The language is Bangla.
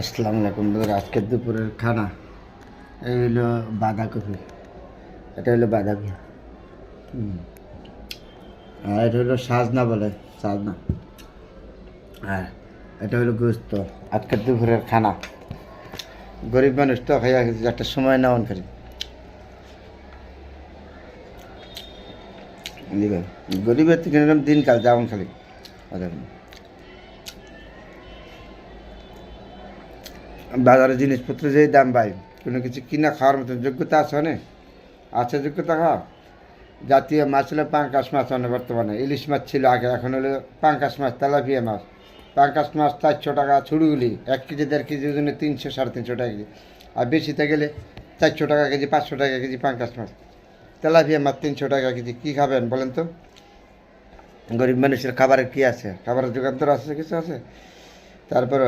আসসালামু আলাইকুম বন্ধুরা, আজকের দুপুরের খানা এই হলো বাঁধাকপি। এটা হলো বাঁধাকপি। আর এটা হলো সাজনা বলে, সাজনা। আর এটা হলো গোস্ত। আজকের দুপুরের খানা। গরিব মানুষ তো খাইয়া গেছে, একটা সময় নেওয়ান খালি বুঝলেন? গরিবের থেকে এরকম দিনকাল যেমন খালি বাজারে জিনিসপত্র যেই দাম ভাই, কোনো কিছু কিনা খাওয়ার মতন যোগ্যতা আছে না? আছে যোগ্যতা খাওয়া। জাতীয় মাছ হলো পাঙ্কাশ মাছ, বর্তমানে ইলিশ মাছ ছিল আগে, এখন হলো পাঙ্কাশ মাছ, তেলাপিয়া মাছ। পাঙ্কাশ মাছ 400 টাকা ছুড়ুগুলি, 1 কেজি 1.5 কেজি ওজনে 300 350 টাকা কেজি। আর বেশিতে গেলে 400 টাকা কেজি, 500 টাকা কেজি পাঙ্কাশ মাছ। তেলাপিয়া মাছ 300 টাকা কেজি। কী খাবেন বলেন তো? গরিব মানুষের খাবারের কী আছে? খাবারের যোগান তো আছে, কিছু আছে? তারপরে